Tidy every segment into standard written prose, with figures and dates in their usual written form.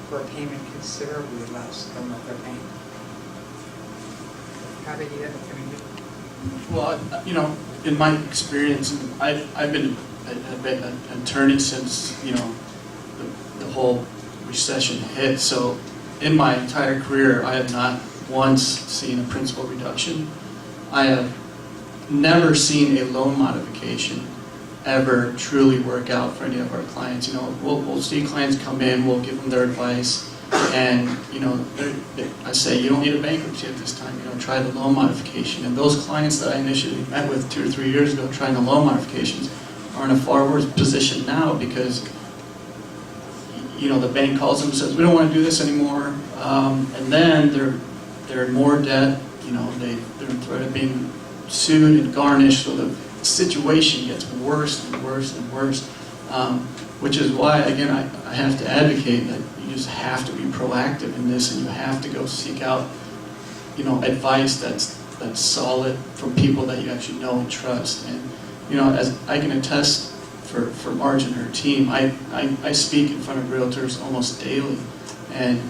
for a payment considerably less than what they're paying. How did you get it? Well, you know, in my experience, I've been an attorney since, you know, the whole recession hit. So in my entire career, I have not once seen a principal reduction. I have never seen a loan modification ever truly work out for any of our clients. You know, we'll see clients come in, we'll give them their advice, and you know, I say you don't need a bankruptcy at this time. You know, try the loan modification. And those clients that I initially met with 2 or 3 years ago trying the loan modifications are in a far worse position now because, you know, the bank calls them and says we don't want to do this anymore, and then they're in more debt. You know, they're in threat of being sued and garnished, so the situation gets worse and worse and worse, which is why, again, I have to advocate that you just have to be proactive in this, and you have to go seek out, you know, advice that's solid from people that you actually know and trust. And you know, as I can attest for Marge and her team, I speak in front of realtors almost daily, and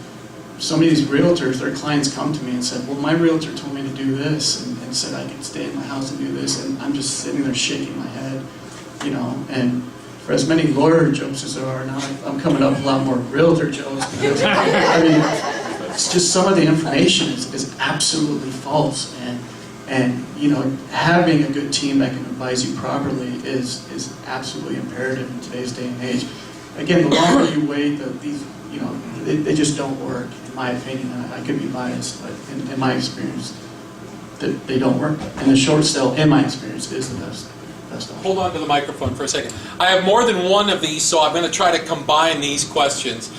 some of these realtors, their clients come to me and said, well, my realtor told me to do this and said I could stay in my house and do this, and I'm just sitting there shaking my head, you know. And for as many lawyer jokes as there are now, I'm coming up with a lot more realtor jokes because, I mean, it's just some of the information is absolutely false, and you know, having a good team that can advise you properly is absolutely imperative in today's day and age. Again, the longer you wait, these, you know, they just don't work, in my opinion. I could be biased, but in my experience, they don't work. And the short sale, in my experience, is the best option. Hold on to the microphone for a second. I have more than one of these, so I'm going to try to combine these questions.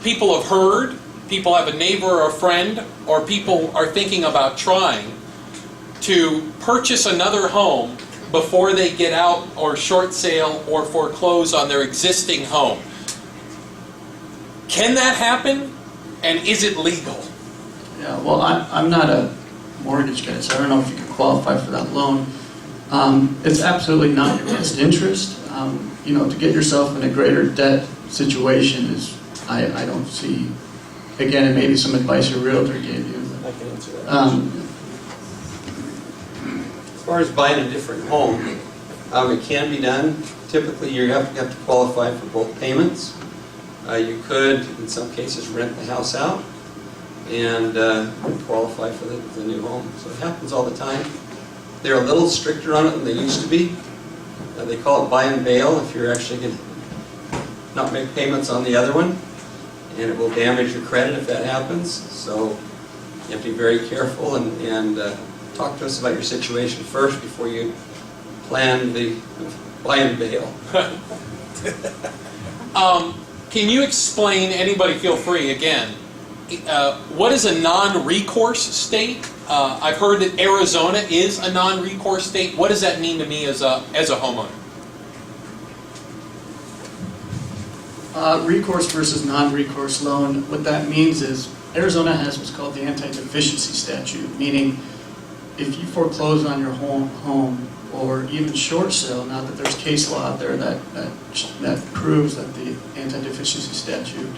People have heard, people have a neighbor or a friend, or people are thinking about trying to purchase another home before they get out or short sale or foreclose on their existing home. Can that happen? And is it legal? Yeah, well, I'm not a mortgage guy, so I don't know if you can qualify for that loan. It's absolutely not your best interest. You know, to get yourself in a greater debt situation is, I don't see, again, and maybe some advice your realtor gave you. I can answer that. As far as buying a different home, it can be done. Typically, you have to qualify for both payments. You could, in some cases, rent the house out and qualify for the new home. So it happens all the time. They're a little stricter on it than they used to be. They call it buy and bail if you're actually going to not make payments on the other one, and it will damage your credit if that happens. So you have to be very careful and talk to us about your situation first before you plan the buy and bail. Can you explain, anybody feel free again, what is a non-recourse state? I've heard that Arizona is a non-recourse state. What does that mean to me as a homeowner? Recourse versus non-recourse loan, what that means is Arizona has what's called the anti-deficiency statute, meaning if you foreclose on your home or even short sale, now that there's case law out there that proves that the anti-deficiency statute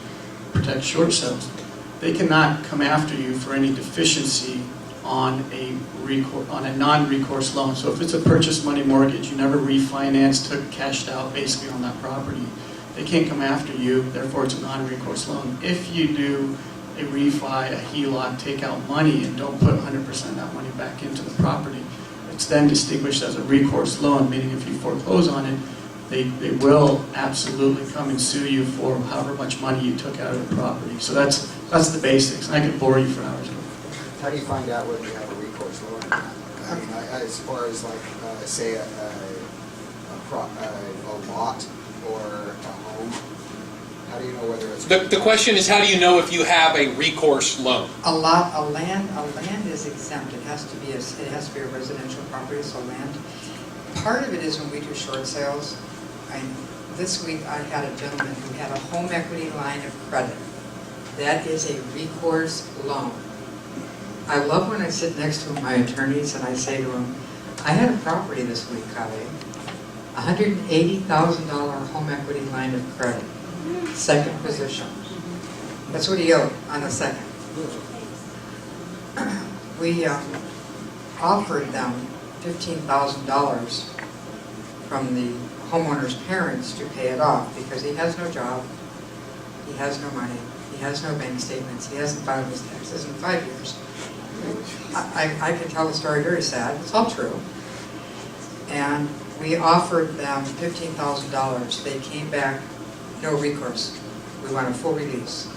protects short sales, they cannot come after you for any deficiency on a non-recourse loan. So if it's a purchase money mortgage, you never refinanced, cashed out basically on that property, they can't come after you, therefore it's a non-recourse loan. If you do a refi, a HELOC, take out money and don't put 100% of that money back into the property, it's then distinguished as a recourse loan, meaning if you foreclose on it, they will absolutely come and sue you for however much money you took out of the property. So that's the basics, and I could bore you for hours. How do you find out whether you have a recourse loan or not? I mean, as far as like, say, a lot or a home, how do you know whether it's... The question is, how do you know if you have a recourse loan? A land is exempt. It has to be a residential property, so land. Part of it is when we do short sales. This week I had a gentleman who had a home equity line of credit. That is a recourse loan. I love when I sit next to my attorneys and I say to them, I had a property this week, Kave, $180,000 home equity line of credit, second position. That's what he owed on the second. We offered them $15,000 from the homeowner's parents to pay it off because he has no job, he has no money, he has no bank statements, he hasn't filed his taxes in 5 years. I can tell the story very sad, it's all true. And we offered them $15,000. They came back, no recourse. We want a full release.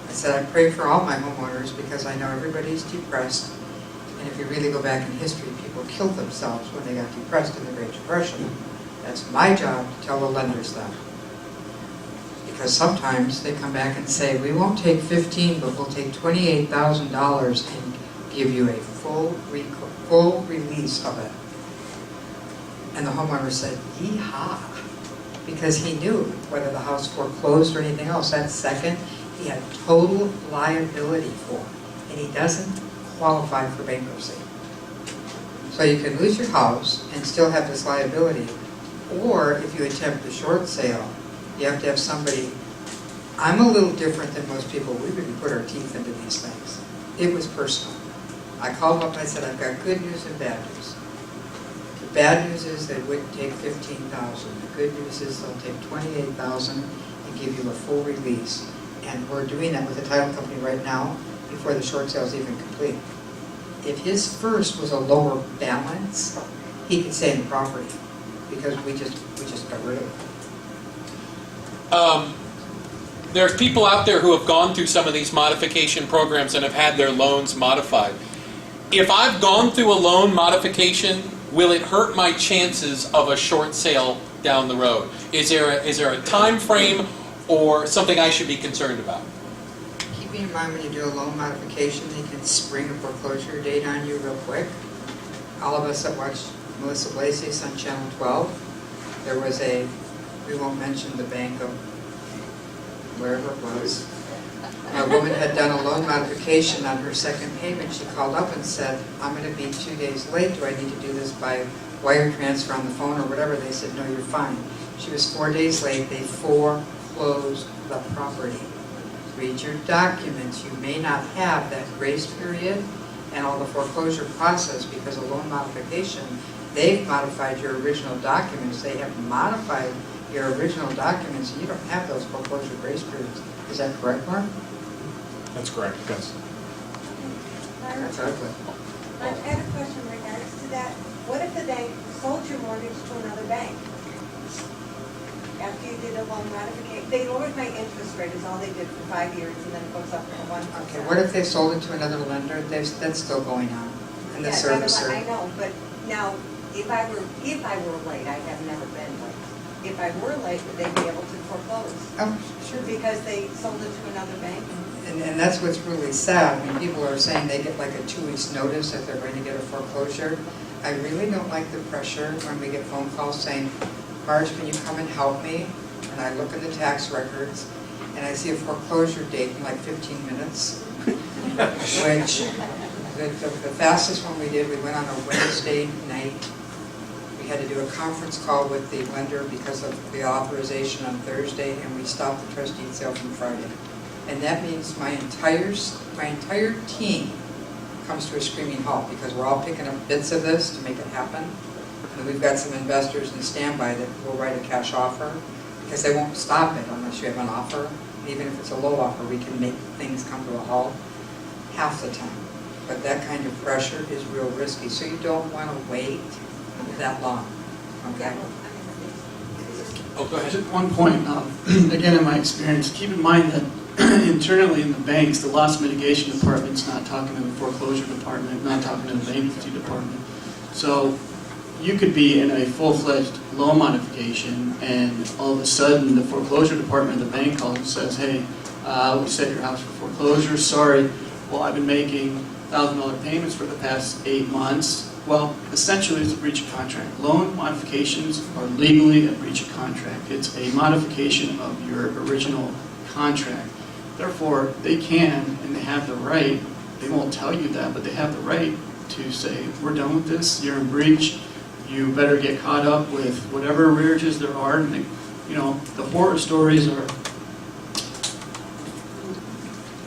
I said, I pray for all my homeowners because I know everybody's depressed. And if you really go back in history, people killed themselves when they got depressed in the Great Depression. That's my job to tell the lenders that. Because sometimes they come back and say, we won't take 15, but we'll take $28,000 and give you a full release of it. And the homeowner said, yee-haw, because he knew whether the house foreclosed or anything else. That second, he had total liability for, and he doesn't qualify for bankruptcy. So you can lose your house and still have this liability, or if you attempt a short sale, you have to have somebody. I'm a little different than most people. We really put our teeth into these things. It was personal. I called up and I said, I've got good news and bad news. The bad news is they wouldn't take $15,000. The good news is they'll take $28,000 and give you a full release. And we're doing that with the title company right now before the short sale is even complete. If his first was a lower balance, he could stay in the property because we just got rid of it. There's people out there who have gone through some of these modification programs and have had their loans modified. If I've gone through a loan modification, will it hurt my chances of a short sale down the road? Is there a time frame or something I should be concerned about? Keeping in mind when you do a loan modification, they can spring a foreclosure date on you real quick. All of us that watched Melissa Blasius on Channel 12, there was we won't mention the bank of wherever it was. A woman had done a loan modification on her second payment. She called up and said, I'm going to be 2 days late. Do I need to do this by wire transfer on the phone or whatever? They said, no, you're fine. She was 4 days late. They foreclosed the property. Read your documents. You may not have that grace period and all the foreclosure process because a loan modification, they've modified your original documents. They have modified your original documents, and you don't have those foreclosure grace periods. Is that correct, Mark? That's correct, yes. That's ugly. I had a question in regards to that. What if the bank sold your mortgage to another bank? After you did a loan modification, they lowered my interest rate is all they did for 5 years, and then it goes up to 1%. Okay, what if they sold it to another lender? That's still going on. And the servicer. I know, but now, if I were late, I have never been late. If I were late, would they be able to foreclose? Oh, sure. Because they sold it to another bank? And that's what's really sad. I mean, people are saying they get like a 2 weeks notice that they're going to get a foreclosure. I really don't like the pressure when we get phone calls saying, Marge, can you come and help me? And I look in the tax records and I see a foreclosure date in like 15 minutes, which the fastest one we did, we went on a Wednesday night. We had to do a conference call with the lender because of the authorization on Thursday, and we stopped the trustee sale from Friday. And that means my entire team comes to a screaming halt because we're all picking up bits of this to make it happen. And we've got some investors in standby that will write a cash offer because they won't stop it unless you have an offer. And even if it's a low offer, we can make things come to a halt half the time. But that kind of pressure is real risky, so you don't want to wait that long. Okay? Oh, go ahead. Just one point, again, in my experience, keep in mind that internally in the banks, the loss mitigation department's not talking to the foreclosure department, not talking to the bankruptcy department. So you could be in a full-fledged loan modification, and all of a sudden the foreclosure department of the bank calls and says, hey, we set your house for foreclosure, sorry. Well, I've been making $1,000 payments for the past 8 months. Well, essentially it's a breach of contract. Loan modifications are legally a breach of contract. It's a modification of your original contract. Therefore, they can and they have the right, they won't tell you that, but they have the right to say, we're done with this, you're in breach, you better get caught up with whatever arrearages there are. And the horror stories are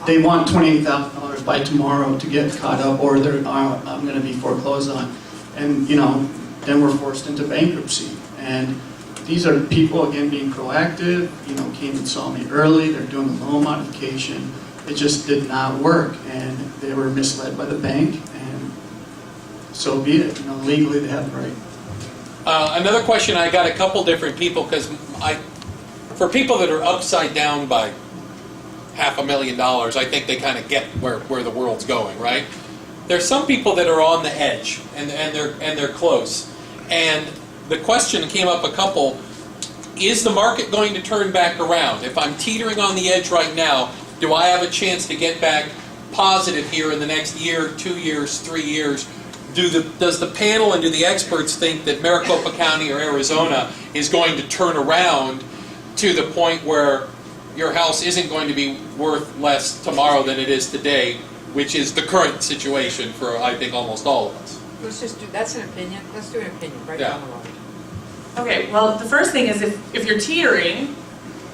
they want $28,000 by tomorrow to get caught up, or I'm going to be foreclosed on. And, you know, then we're forced into bankruptcy. And these are people, again, being proactive, you know, came and saw me early, they're doing a loan modification. It just did not work, and they were misled by the bank, and so be it. You know, legally they have the right. Another question, I got a couple different people, because for people that are upside down by $500,000, I think they kind of get where the world's going, right? There's some people that are on the edge, and they're close. And the question came up a couple, is the market going to turn back around? If I'm teetering on the edge right now, do I have a chance to get back positive here in the next year, 2 years, 3 years? Does the panel and do the experts think that Maricopa County or Arizona is going to turn around to the point where your house isn't going to be worth less tomorrow than it is today, which is the current situation for, I think, almost all of us? Let's just do, that's an opinion, let's do an opinion, right Yeah. down the line. Okay, well, the first thing is if you're teetering,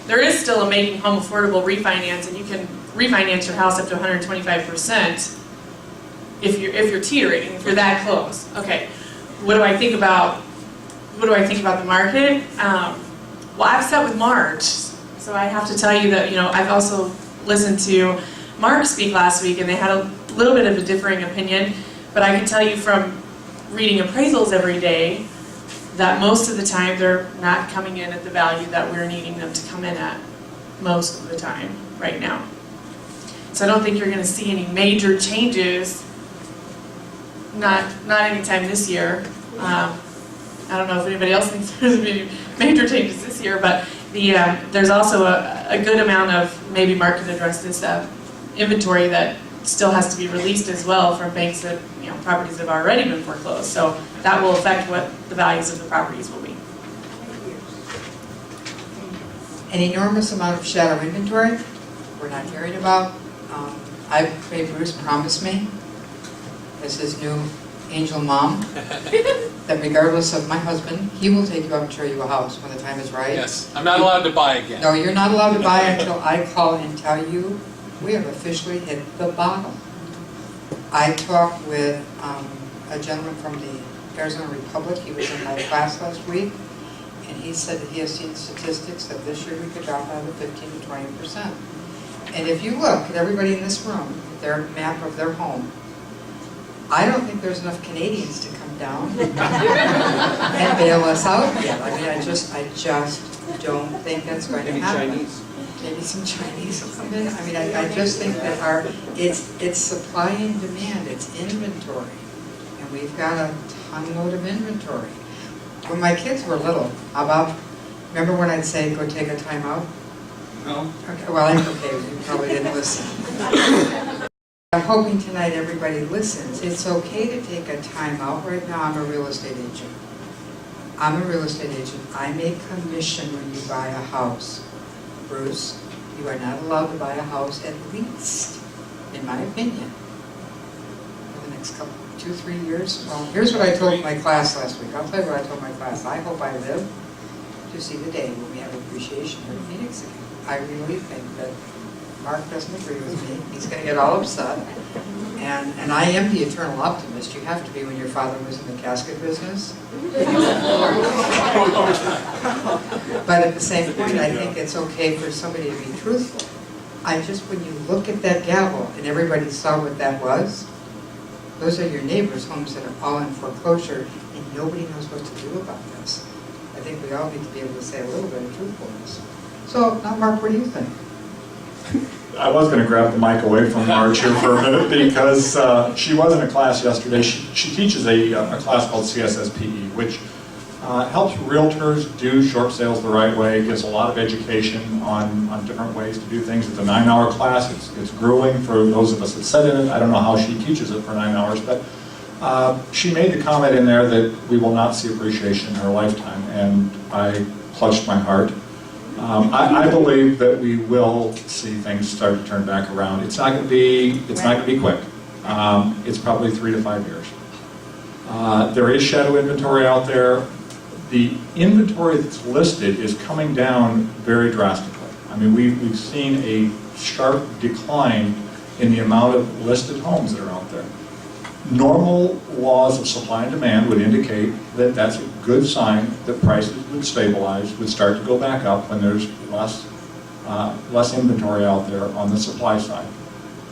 there is still a Making Home Affordable refinance, and you can refinance your house up to 125% if you're teetering, if you're that close. Okay, what do I think about the market? Well, I've sat with Mark, so I have to tell you that, you know, I've also listened to Mark speak last week, and they had a little bit of a differing opinion, but I can tell you from reading appraisals every day that most of the time they're not coming in at the value that we're needing them to come in at most of the time right now. So I don't think you're going to see any major changes, not anytime this year. I don't know if anybody else thinks there's going to be major changes this year, but there's also a good amount of, maybe Mark can address this, inventory that still has to be released as well from banks that, you know, properties that have already been foreclosed. So that will affect what the values of the properties will be. An enormous amount of shadow inventory we're not hearing about. I've made Bruce promise me, as his new angel mom, that regardless of my husband, he will take you up and show you a house when the time is right. Yes, I'm not allowed to buy again. No, you're not allowed to buy until I call and tell you we have officially hit the bottom. I talked with a gentleman from the Arizona Republic. He was in my class last week, and he said that he has seen statistics that this year we could drop out of 15 to 20%. And if you look at everybody in this room, their map of their home, I don't think there's enough Canadians to come down and bail us out yet. I mean, I just don't think that's going to happen. Chinese. Maybe some Chinese will come in. I mean, I just think that it's supply and demand, it's inventory. And we've got a ton load of inventory. When my kids were little, remember when I'd say, go take a time out? No. Okay, well, I'm okay, you probably didn't listen. I'm hoping tonight everybody listens. It's okay to take a time out. Right now, I'm a real estate agent. I make commission when you buy a house. Bruce, you are not allowed to buy a house, at least, in my opinion, for the next 2-3 years. Well, here's what I told my class last week. I'll tell you what I told my class. I hope I live to see the day when we have appreciation here in Phoenix again. I really think that Mark doesn't agree with me. He's going to get all upset. And I am the eternal optimist. You have to be when your father was in the casket business. But at the same point, I think it's okay for somebody to be truthful. When you look at that gavel, and everybody saw what that was, those are your neighbors' homes that are all in foreclosure, and nobody knows what to do about this. I think we all need to be able to say a little bit of truthfulness. So, now Mark, what do you think? I was going to grab the mic away from Marge here for a minute because she was in a class yesterday. She teaches a class called CSSPE, which helps realtors do short sales the right way, gives a lot of education on different ways to do things. It's a 9-hour class. It's grueling for those of us that sit in it. I don't know how she teaches it for 9 hours, but she made the comment in there that we will not see appreciation in her lifetime, and I clutched my heart. I believe that we will see things start to turn back around. It's not going to be quick. It's probably 3 to 5 years. There is shadow inventory out there. The inventory that's listed is coming down very drastically. I mean, we've seen a sharp decline in the amount of listed homes that are out there. Normal laws of supply and demand would indicate that that's a good sign that prices would stabilize, would start to go back up when there's less inventory out there on the supply side.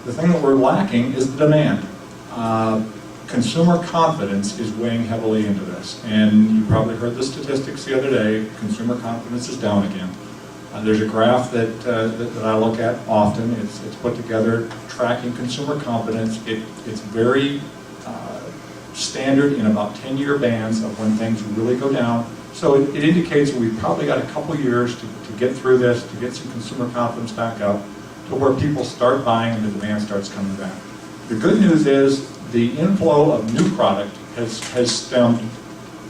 The thing that we're lacking is the demand. Consumer confidence is weighing heavily into this, and you probably heard the statistics the other day. Consumer confidence is down again. There's a graph that I look at often. It's put together tracking consumer confidence. It's very standard in about 10-year bands of when things really go down. So it indicates that we've probably got a couple years to get through this, to get some consumer confidence back up, to where people start buying and the demand starts coming back. The good news is the inflow of new product has stemmed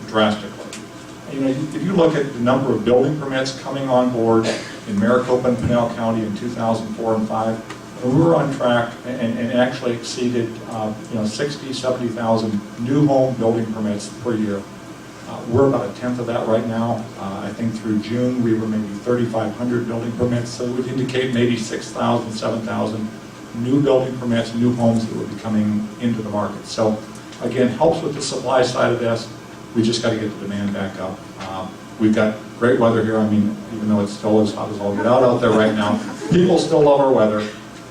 drastically. You know, if you look at the number of building permits coming on board in Maricopa and Pinell County in 2004 and 5, we were on track and actually exceeded 60, 70,000 new home building permits per year. We're about a tenth of that right now. I think through June we were maybe 3,500 building permits, so it would indicate maybe 6,000, 7,000 new building permits, new homes that would be coming into the market. So again, helps with the supply side of this. We just got to get the demand back up. We've got great weather here. I mean, even though it's still as hot as all get out there right now, people still love our weather.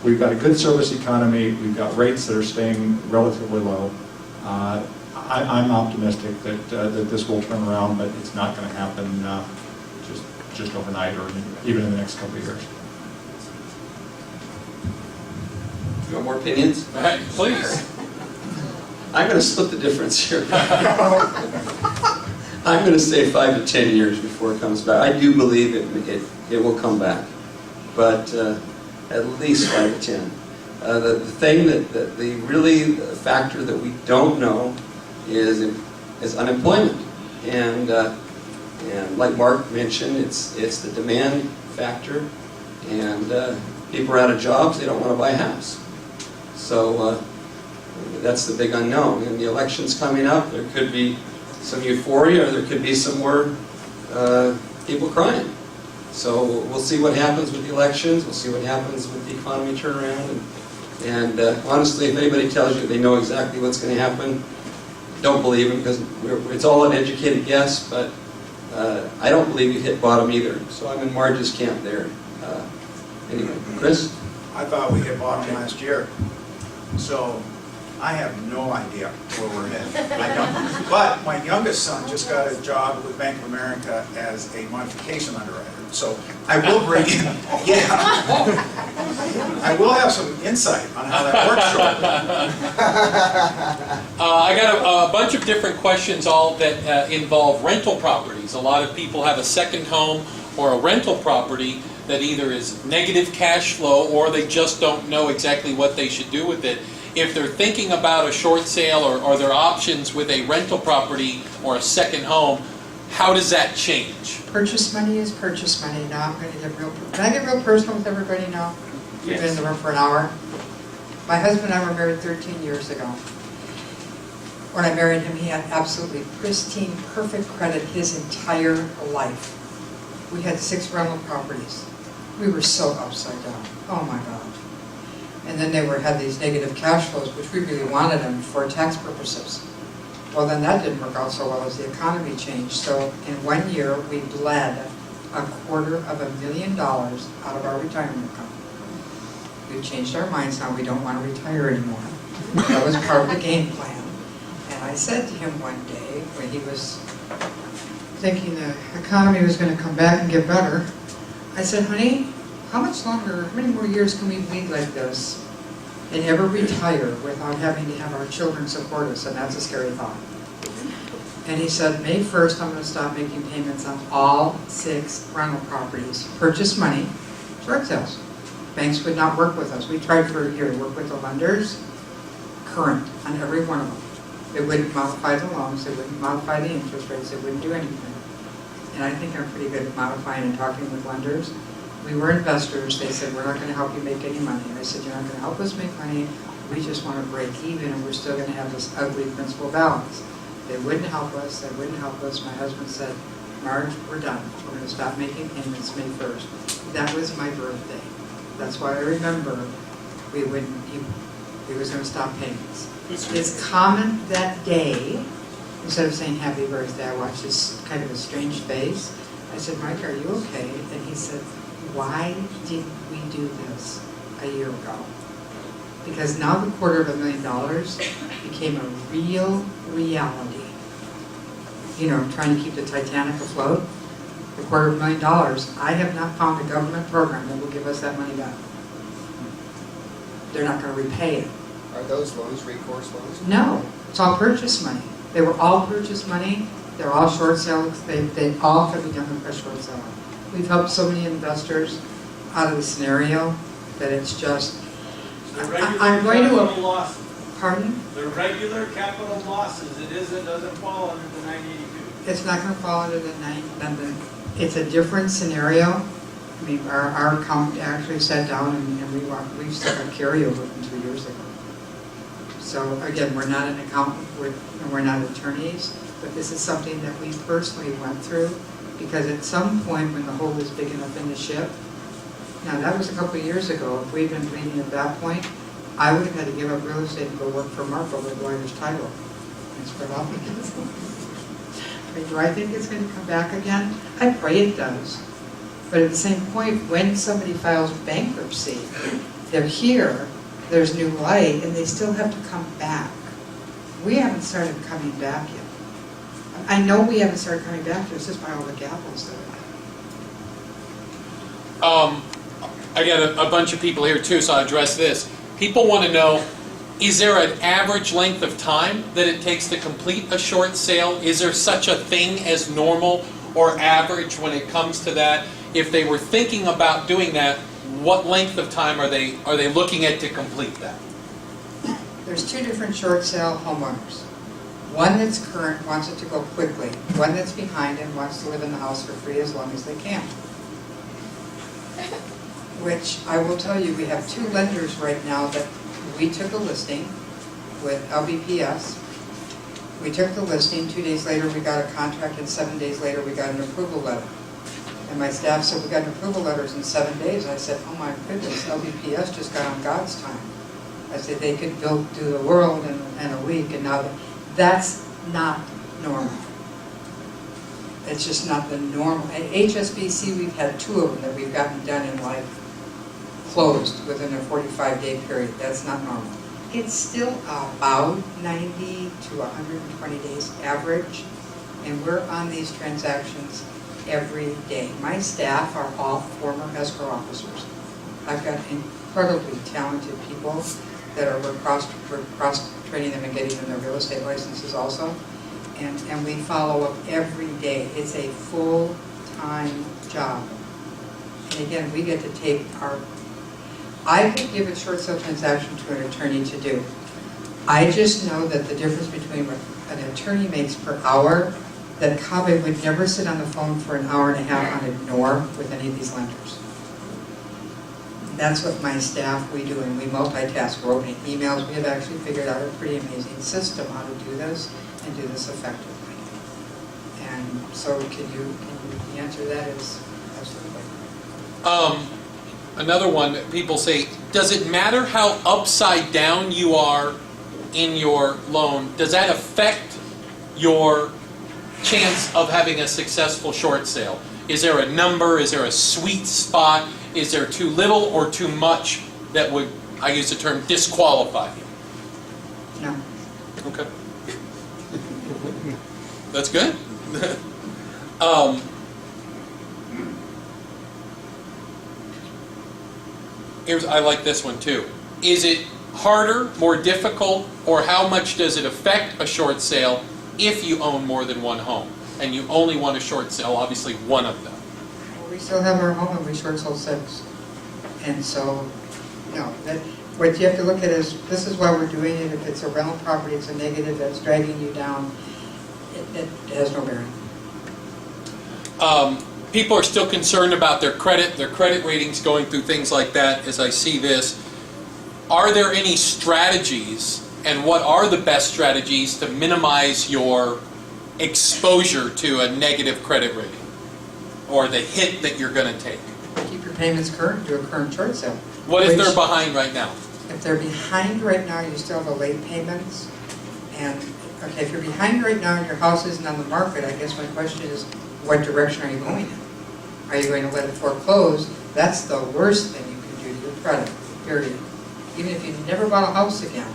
We've got a good service economy. We've got rates that are staying relatively low. I'm optimistic that this will turn around, but it's not going to happen just overnight or even in the next couple of years. You want more opinions? Right, please. I'm going to split the difference here. I'm going to say 5 to 10 years before it comes back. I do believe it will come back, but at least 5 to 10. The thing that the really factor that we don't know is unemployment, and like Mark mentioned, it's the demand factor, and people are out of jobs. They don't want to buy a house, so that's the big unknown. And the election's coming up. There could be some euphoria, or there could be some more people crying. So we'll see what happens with the elections. We'll see what happens with the economy turnaround. And honestly, if anybody tells you they know exactly what's going to happen, don't believe them, because it's all an educated guess. But I don't believe you hit bottom either. So I'm in Marge's camp there. Anyway, Chris? I thought we hit bottom last year. So I have no idea where we're headed. I don't. But my youngest son just got a job with Bank of America as a modification underwriter. So I will bring in, I will have some insight on how that works shortly. I got a bunch of different questions, all that involve rental properties. A lot of people have a second home or a rental property that either is negative cash flow or they just don't know exactly what they should do with it. If they're thinking about a short sale or their options with a rental property or a second home, how does that change? Purchase money is purchase money. Now I'm going to get real. Can I get real personal with everybody now? You've been in the room for an hour. My husband and I were married 13 years ago. When I married him, he had absolutely pristine, perfect credit his entire life. We had 6 rental properties. We were so upside down. Oh my God. And then they had these negative cash flows, which we really wanted them for tax purposes. Well, then that didn't work out so well as the economy changed. So in 1 year, we bled $250,000 out of our retirement account. We've changed our minds now. We don't want to retire anymore. That was part of the game plan. And I said to him one day, when he was thinking the economy was going to come back and get better, I said, honey, how many more years can we bleed like this and ever retire without having to have our children support us? And that's a scary thought. And he said, May 1st, I'm going to stop making payments on all 6 rental properties. Purchase money, short sales. Banks would not work with us. We tried for a year to work with the lenders, current on every one of them. They wouldn't modify the loans, they wouldn't modify the interest rates, they wouldn't do anything. And I think I'm pretty good at modifying and talking with lenders. We were investors. They said, we're not going to help you make any money. I said, you're not going to help us make money. We just want to break even, and we're still going to have this ugly principal balance. They wouldn't help us. They wouldn't help us. My husband said, Marge, we're done. We're going to stop making payments May 1st. That was my birthday. That's why I remember he was gonna stop payments. His comment that day, instead of saying happy birthday, I watched this kind of a strange face. I said, Mike, are you okay? And he said, why didn't we do this a year ago? Because now the $250,000 became a real reality. You know, trying to keep the Titanic afloat, the $250,000, I have not found a government program that will give us that money back. They're not gonna repay it. Are those loans recourse loans? No, it's all purchase money. They were all purchase money, they're all short sales, they all could be done with a short sale. We've helped so many investors out of the scenario that it's just, The regular I'm going to, capital losses, pardon? the regular capital losses, doesn't fall under the 982. It's not gonna fall under the it's a different scenario. I mean, our accountant actually sat down and we've set a carryover from 2 years ago. So again, we're not an accountant, we're not attorneys, but this is something that we personally went through, because at some point when the hole is big enough in the ship, now that was a couple of years ago, if we'd been bleeding at that point, I would have had to give up real estate and go work for Mark over at Lawyer's Title. And spread out the kids. Do I think it's going to come back again? I pray it does. But at the same point, when somebody files bankruptcy, they're here, there's new light, and they still have to come back. We haven't started coming back yet. I know we haven't started coming back, it's just by all the gavels that are. I got a bunch of people here too, so I'll address this. People want to know, is there an average length of time that it takes to complete a short sale? Is there such a thing as normal or average when it comes to that? If they were thinking about doing that, what length of time are they looking at to complete that? There's two different short sale homeowners. One that's current wants it to go quickly. One that's behind and wants to live in the house for free as long as they can. Which I will tell you, we have two lenders right now that we took a listing with LBPS. We took the listing, 2 days later we got a contract, and 7 days later we got an approval letter. And my staff said, we got an approval letters in 7 days. I said, oh my goodness, LBPS just got on God's time. I said, they could do the world in a week, and now that's not normal. It's just not the normal. At HSBC, we've had 2 of them that we've gotten done in closed within a 45-day period. That's not normal. It's still about 90 to 120 days average, and we're on these transactions every day. My staff are all former escrow officers. I've got incredibly talented people that we're cross-training them and getting them their real estate licenses also. And we follow up every day. It's a full-time job. And again, we get to take I could give a short sale transaction to an attorney to do. I just know that the difference between what an attorney makes per hour, that Kaveh would never sit on the phone for an hour and a half on ignore with any of these lenders. That's what my staff, we do, and we multitask. We're opening emails. We have actually figured out a pretty amazing system how to do this and do this effectively. And so can you answer that is absolutely. Another one that people say, does it matter how upside down you are in your loan? Does that affect your chance of having a successful short sale? Is there a number? Is there a sweet spot? Is there too little or too much that would, I use the term, disqualify you? No. Okay. That's good. I like this one too. Is it harder, more difficult, or how much does it affect a short sale if you own more than one home and you only want a short sale, obviously one of them? Well, we still have our home and we short sold 6. And so, no, what you have to look at is, this is why we're doing it. If it's a rental property, it's a negative that's dragging you down. It has no bearing. People are still concerned about their credit ratings going through things like that as I see this. Are there any strategies, and what are the best strategies to minimize your exposure to a negative credit rating or the hit that you're going to take? Keep your payments current, do a current short sale. What if they're Which- behind right now? If they're behind right now, you still have the late payments. And, okay, if you're behind right now and your house isn't on the market, I guess my question is, what direction are you going in? Are you going to let it foreclose? That's the worst thing you can do to your credit, period. Even if you never bought a house again,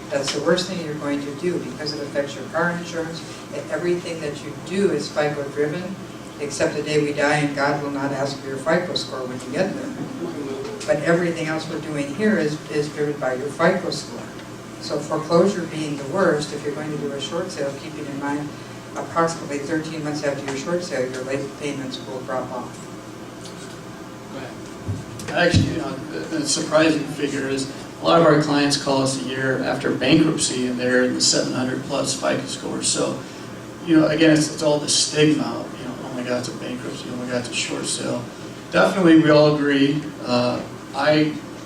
that's the worst thing you're going to do because it affects your car insurance. And everything that you do is FICO driven, except the day we die and God will not ask for your FICO score when you get there. But everything else we're doing here is driven by your FICO score. So foreclosure being the worst, if you're going to do a short sale, keeping in mind approximately 13 months after your short sale, your late payments will drop off. Go ahead. Actually, the surprising figure is a lot of our clients call us a year after bankruptcy and they're in the 700 plus FICO score. So, again, it's all the stigma of, oh my God, it's a bankruptcy, oh my God, it's a short sale. Definitely, we all agree.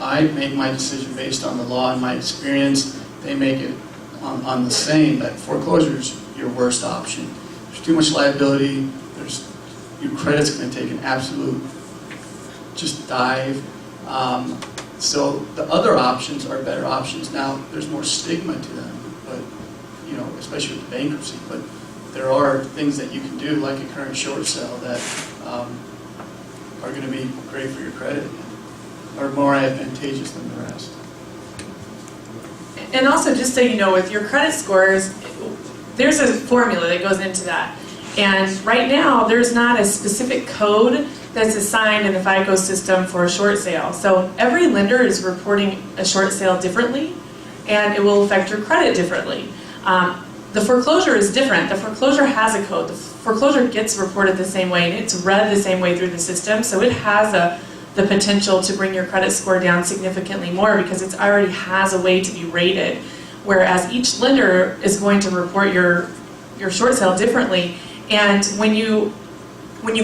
I make my decision based on the law and my experience. They make it on the same, that foreclosure is your worst option. There's too much liability. Your credit's going to take an absolute just dive. So the other options are better options. Now, there's more stigma to them, but especially with bankruptcy. But there are things that you can do, like a current short sale, that are going to be great for your credit, or more advantageous than the rest. And also, just so you know, with your credit scores, there's a formula that goes into that. And right now, there's not a specific code that's assigned in the FICO system for a short sale. So every lender is reporting a short sale differently, and it will affect your credit differently. The foreclosure is different. The foreclosure has a code. The foreclosure gets reported the same way, and it's read the same way through the system. So it has the potential to bring your credit score down significantly more because it already has a way to be rated. Whereas each lender is going to report your short sale differently. And when you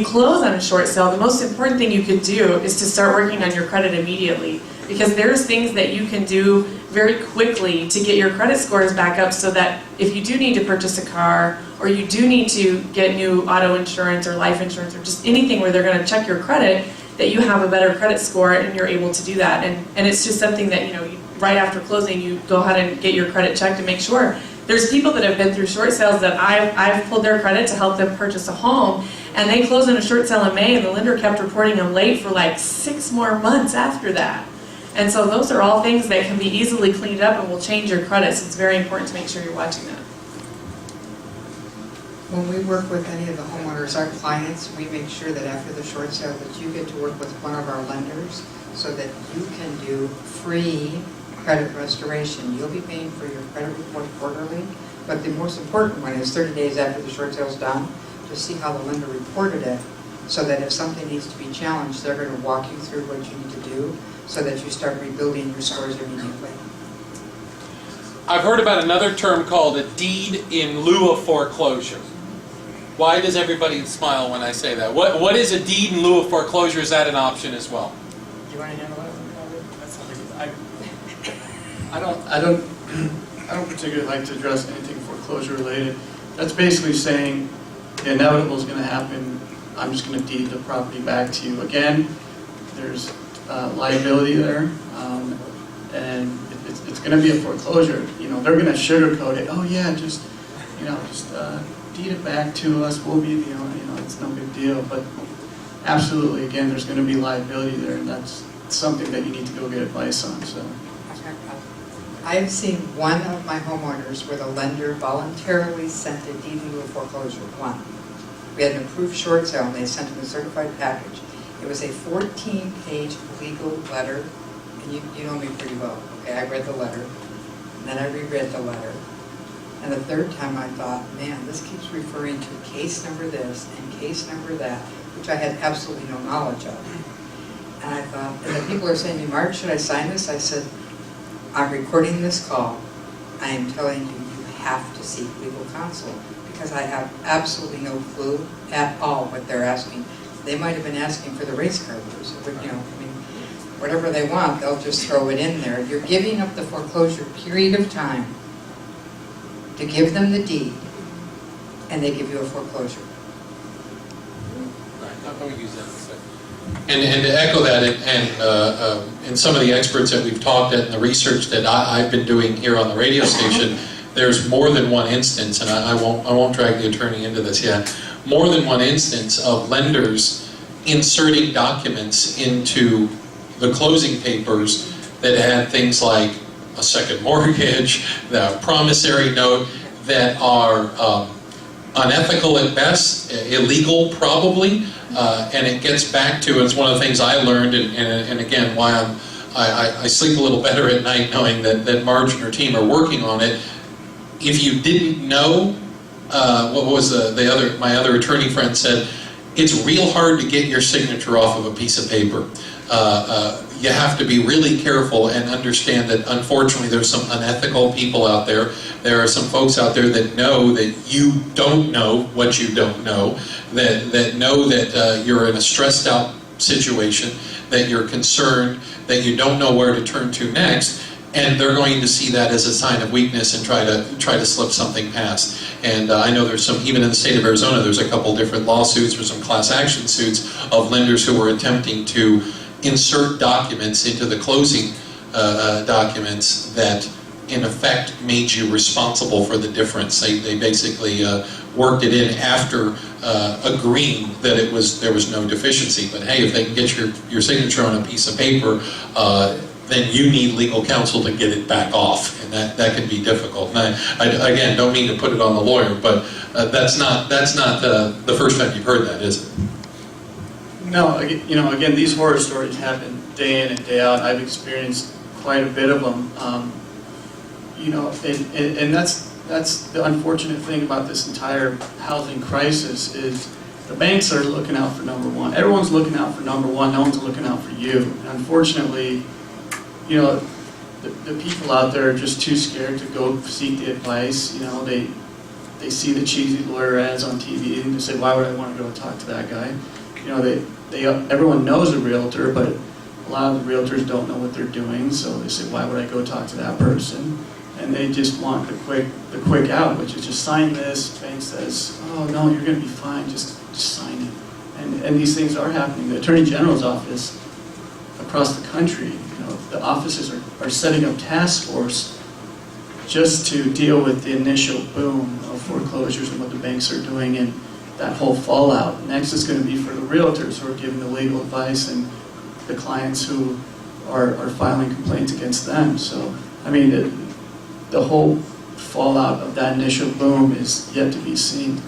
close on a short sale, the most important thing you could do is to start working on your credit immediately. Because there's things that you can do very quickly to get your credit scores back up so that if you do need to purchase a car or you do need to get new auto insurance or life insurance or just anything where they're going to check your credit, that you have a better credit score and you're able to do that. And it's just something that, right after closing, you go ahead and get your credit checked and make sure. There's people that have been through short sales that I've pulled their credit to help them purchase a home, and they closed on a short sale in May, and the lender kept reporting them late for like 6 more months after that. And so those are all things that can be easily cleaned up and will change your credit, so it's very important to make sure you're watching that. When we work with any of the homeowners, our clients, we make sure that after the short sale that you get to work with one of our lenders so that you can do free credit restoration. You'll be paying for your credit report quarterly, but the most important one is 30 days after the short sale's done to see how the lender reported it so that if something needs to be challenged, they're going to walk you through what you need to do so that you start rebuilding your scores immediately. I've heard about another term called a deed in lieu of foreclosure. Why does everybody smile when I say that? What is a deed in lieu of foreclosure? Is that an option as well? Do you want to handle that one? That's something I don't particularly like to address anything foreclosure related. That's basically saying the inevitable is going to happen. I'm just going to deed the property back to you. Again, there's liability there, and it's going to be a foreclosure. They're going to sugarcoat it. Oh yeah, just deed it back to us. We'll be the owner. It's no big deal. But absolutely, again, there's going to be liability there, and that's something that you need to go get advice on. So. I've seen one of my homeowners where the lender voluntarily sent a deed in lieu of foreclosure. One. We had an approved short sale, and they sent him a certified package. It was a 14-page legal letter, and you know me pretty well. Okay, I read the letter, and then I reread the letter. And the third time I thought, man, this keeps referring to case number this and case number that, which I had absolutely no knowledge of. And I thought, and the people are saying to me, Mark, should I sign this? I said, I'm recording this call. I am telling you, you have to seek legal counsel because I have absolutely no clue at all what they're asking. They might have been asking for the race car rules. Whatever they want, they'll just throw it in there. You're giving up the foreclosure period of time to give them the deed, and they give you a foreclosure. Right, I'm going to use that in a second. And to echo that, and some of the experts that we've talked at and the research that I've been doing here on the radio station, there's more than one instance, and I won't drag the attorney into this yet, more than one instance of lenders inserting documents into the closing papers that had things like a second mortgage, the promissory note, that are unethical at best, illegal probably, and it gets back to, it's one of the things I learned, and again, why I sleep a little better at night knowing that Marge and her team are working on it. If you didn't know, what was my other attorney friend said, it's real hard to get your signature off of a piece of paper. You have to be really careful and understand that unfortunately there's some unethical people out there. There are some folks out there that know that you don't know what you don't know, that know that you're in a stressed out situation, that you're concerned, that you don't know where to turn to next, and they're going to see that as a sign of weakness and try to slip something past. And I know there's some, even in the state of Arizona, there's a couple different lawsuits or some class action suits of lenders who were attempting to insert documents into the closing documents that in effect made you responsible for the difference. They basically worked it in after agreeing that there was no deficiency. But hey, if they can get your signature on a piece of paper, then you need legal counsel to get it back off, and that can be difficult. And I again, don't mean to put it on the lawyer, but that's not the first time you've heard that, is it? No, again, these horror stories happen day in and day out. I've experienced quite a bit of them. And that's the unfortunate thing about this entire housing crisis is the banks are looking out for number one. Everyone's looking out for number one. No one's looking out for you. And unfortunately, the people out there are just too scared to go seek the advice. They see the cheesy lawyer ads on TV and they say, why would I want to go talk to that guy? Everyone knows a realtor, but a lot of the realtors don't know what they're doing, so they say, why would I go talk to that person? And they just want the quick out, which is just sign this. Bank says, oh no, you're going to be fine, just sign it. And these things are happening. The Attorney General's office across the country, the offices are setting up task force just to deal with the initial boom of foreclosures and what the banks are doing and that whole fallout. Next is going to be for the realtors who are giving the legal advice and the clients who are filing complaints against them. So, the whole fallout of that initial boom is yet to be seen.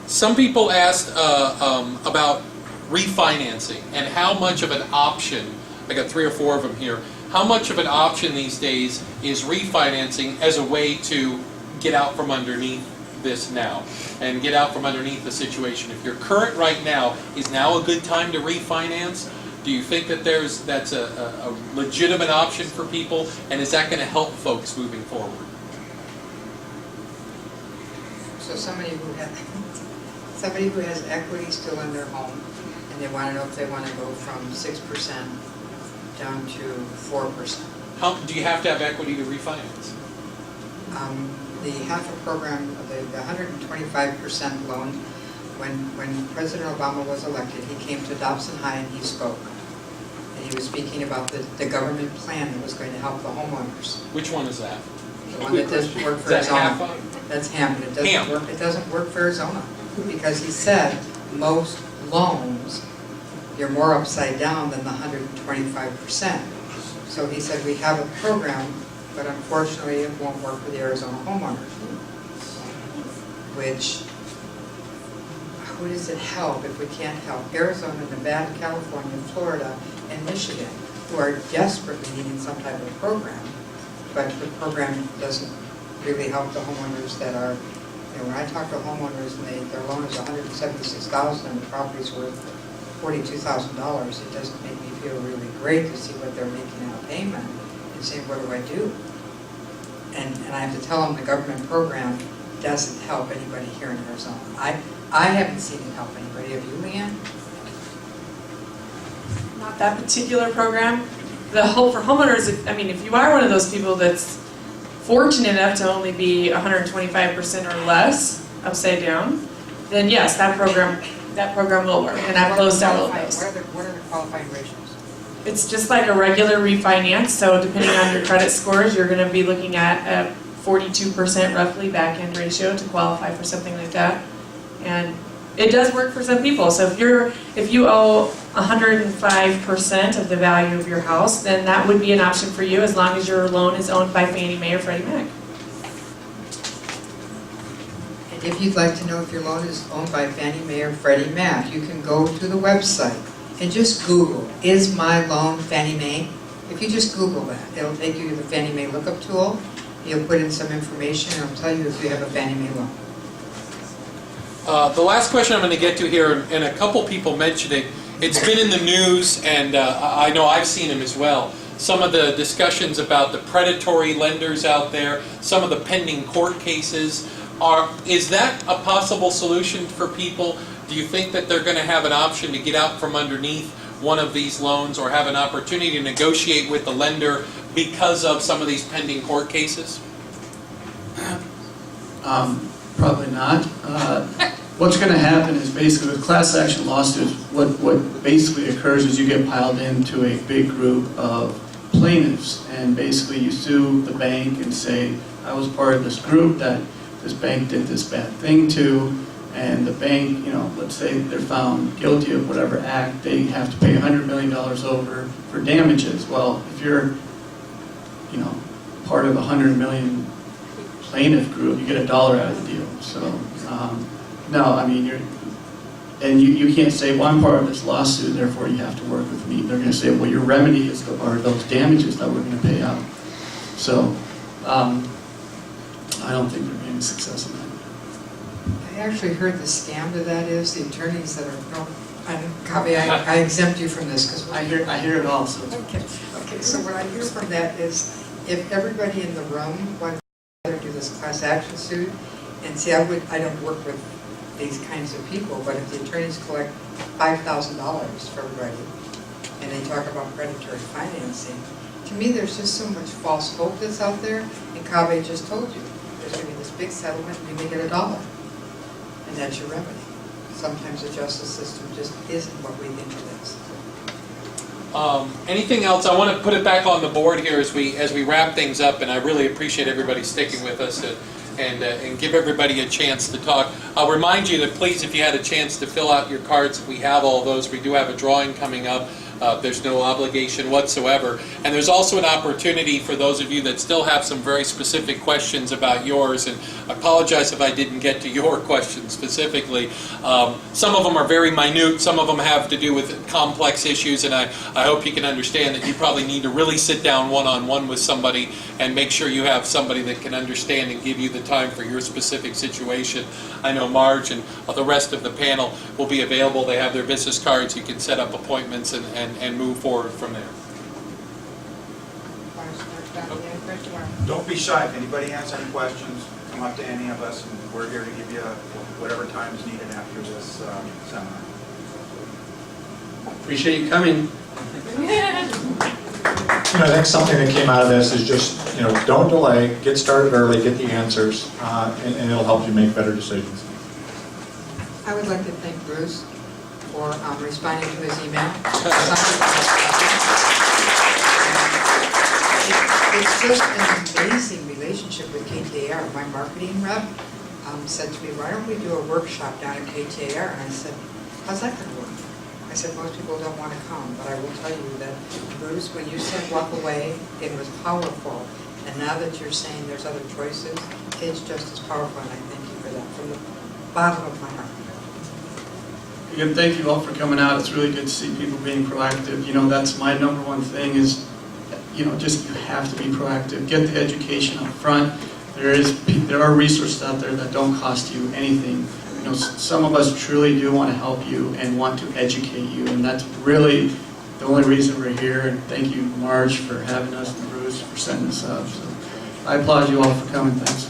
Some people asked about refinancing and how much of an option, I got 3 or 4 of them here, how much of an option these days is refinancing as a way to get out from underneath this now and get out from underneath the situation. If you're current right now, is now a good time to refinance? Do you think that that's a legitimate option for people, and is that going to help folks moving forward? So somebody who has equity still in their home, and they want to know if they want to go from 6% down to 4%. How do you have to have equity to refinance? The HAFA program, the 125% loan, when President Obama was elected, he came to Dobson High and he spoke. And he was speaking about the government plan that was going to help the homeowners. Which one is that? The one that doesn't work for Is that Arizona. HAFA? That's HAM, but it doesn't work for Arizona. Because he said most loans, you're more upside down than the 125%. So he said, we have a program, but unfortunately it won't work for the Arizona homeowners. Which, who does it help if we can't help? Arizona, Nevada, California, Florida, and Michigan, who are desperately needing some type of program, but the program doesn't really help the homeowners that are, when I talk to homeowners and their loan is $176,000 and the property's worth $42,000, it doesn't make me feel really great to see what they're making out of payment and saying, what do I do? And I have to tell them the government program doesn't help anybody here in Arizona. I haven't seen it help anybody. Have you, Leanne? Not that particular program. The Hope for Homeowners, if you are one of those people that's fortunate enough to only be 125% or less upside down, then yes, that program that program will work, and I've closed several of those. What are the qualifying ratios? It's just like a regular refinance, so depending on your credit scores, you're gonna be looking at a 42% roughly back-end ratio to qualify for something like that. And it does work for some people, so if you owe 105% of the value of your house, then that would be an option for you as long as your loan is owned by Fannie Mae or Freddie Mac. And if you'd like to know if your loan is owned by Fannie Mae or Freddie Mac, you can go to the website and just Google, is my loan Fannie Mae? If you just Google that, it'll take you to the Fannie Mae lookup tool. You'll put in some information and it'll tell you if you have a Fannie Mae loan. The last question I'm going to get to here, and a couple people mentioned it, it's been in the news, and I know I've seen them as well. Some of the discussions about the predatory lenders out there, some of the pending court cases. Is that a possible solution for people? Do you think that they're going to have an option to get out from underneath one of these loans or have an opportunity to negotiate with the lender because of some of these pending court cases? Probably not. What's going to happen is basically with class action lawsuits, what basically occurs is you get piled into a big group of plaintiffs, and basically you sue the bank and say, I was part of this group that this bank did this bad thing to, and the bank, let's say they're found guilty of whatever act, they have to pay $100 million over for damages. Well, if you're, part of a $100 million plaintiff group, you get $1 out of the deal. So, no, I mean, you can't say, well, I'm part of this lawsuit, therefore you have to work with me. They're going to say, well, your remedy are those damages that we're going to pay out. So, I don't think there'll be any success in that. I actually heard the scam to that is the attorneys that are, Kavi, I exempt you from this because I hear it all. So. Okay, so what I hear from that is if everybody in the room wanted to do this class action suit, and see, I don't work with these kinds of people, but if the attorneys collect $5,000 for everybody, and they talk about predatory financing, to me there's just so much false hope that's out there, and Kavi just told you, there's going to be this big settlement, and you may get $1, and that's your remedy. Sometimes the justice system just isn't what we think it is. Anything else? I want to put it back on the board here as we wrap things up, and I really appreciate everybody sticking with us and give everybody a chance to talk. I'll remind you that please, if you had a chance to fill out your cards, we have all those. We do have a drawing coming up. There's no obligation whatsoever. And there's also an opportunity for those of you that still have some very specific questions about yours, and I apologize if I didn't get to your question specifically. Some of them are very minute, some of them have to do with complex issues, and I hope you can understand that you probably need to really sit down one-on-one with somebody and make sure you have somebody that can understand and give you the time for your specific situation. I know Marge and the rest of the panel will be available. They have their business cards. You can set up appointments and move forward from there. Don't be shy. If anybody has any questions, come up to any of us, and we're here to give you whatever time is needed after this seminar. Appreciate you coming. I think something that came out of this is just, don't delay, get started early, get the answers, and it'll help you make better decisions. I would like to thank Bruce for responding to his email. It's just an amazing relationship with KTAR. My marketing rep said to me, why don't we do a workshop down at KTAR? And I said, how's that going to work? I said, most people don't want to come, but I will tell you that, Bruce, when you said walk away, it was powerful. And now that you're saying there's other choices, it's just as powerful, and I thank you for that from the bottom of my heart. Again, thank you all for coming out. It's really good to see people being proactive. That's my number one thing is, just you have to be proactive. Get the education up front. There are resources out there that don't cost you anything. Some of us truly do want to help you and want to educate you, and that's really the only reason we're here. And thank you, Marge, for having us, and Bruce for setting us up. So I applaud you all for coming. Thanks.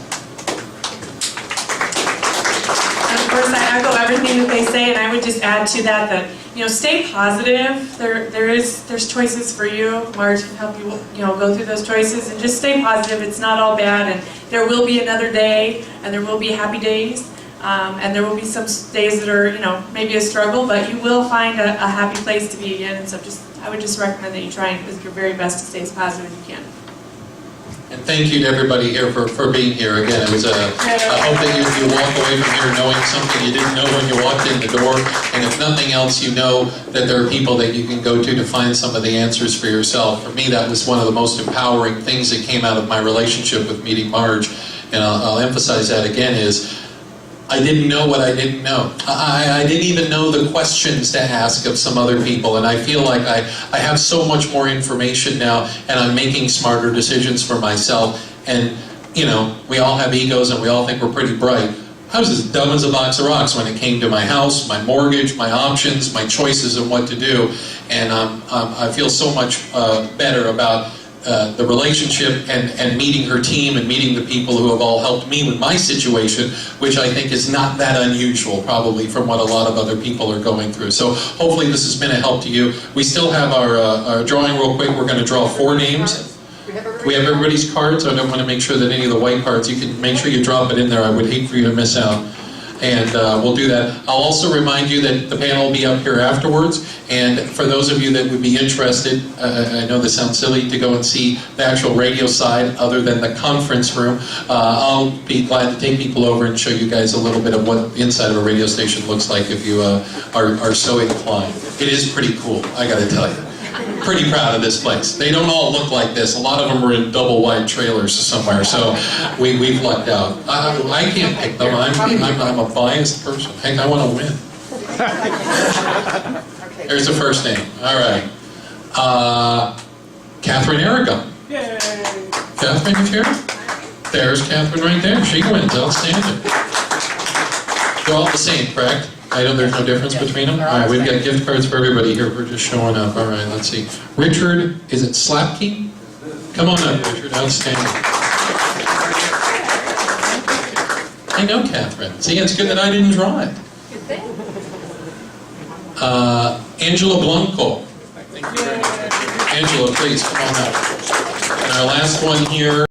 And of course, I echo everything that they say, and I would just add to that stay positive. There's choices for you. Marge can help you, go through those choices, and just stay positive. It's not all bad, and there will be another day, and there will be happy days. And there will be some days that are, maybe a struggle, but you will find a happy place to be again. And so I would just recommend that you try and do your very best to stay as positive as you can. And thank you to everybody here for being here. Again, it was I hope that you walk away from here knowing something you didn't know when you walked in the door. And if nothing else, you know that there are people that you can go to find some of the answers for yourself. For me, that was one of the most empowering things that came out of my relationship with meeting Marge. And I'll emphasize that again is, I didn't know what I didn't know. I didn't even know the questions to ask of some other people, and I feel like I have so much more information now, and I'm making smarter decisions for myself. And, we all have egos, and we all think we're pretty bright. I was as dumb as a box of rocks when it came to my house, my mortgage, my options, my choices, and what to do. And I feel so much better about the relationship and meeting her team and meeting the people who have all helped me with my situation, which I think is not that unusual probably from what a lot of other people are going through. So hopefully this has been a help to you. We still have our drawing real quick. We're going to draw 4 names. We have everybody's cards. I don't want to make sure that any of the white cards, you can make sure you drop it in there. I would hate for you to miss out. And we'll do that. I'll also remind you that the panel will be up here afterwards. And for those of you that would be interested, I know this sounds silly to go and see the actual radio side other than the conference room. I'll be glad to take people over and show you guys a little bit of what the inside of a radio station looks like if you are so inclined. It is pretty cool, I got to tell you. Pretty proud of this place. They don't all look like this. A lot of them are in double wide trailers somewhere, so we've lucked out. I can't pick them. I'm a biased person. Heck, I want to win. There's the first name. All right. Catherine Aragon. Yay! Catherine, you here? There's Catherine right there. She wins. Outstanding. They're all the same, correct? I know there's no difference between them? All right, we've got gift cards for everybody here. We're just showing up. All right, let's see. Richard, is it Slapkey? Come on up, Richard. Outstanding. I know Catherine. See, it's good that I didn't draw it. Angela Blanco. Angela, please, come on up. And our last one here.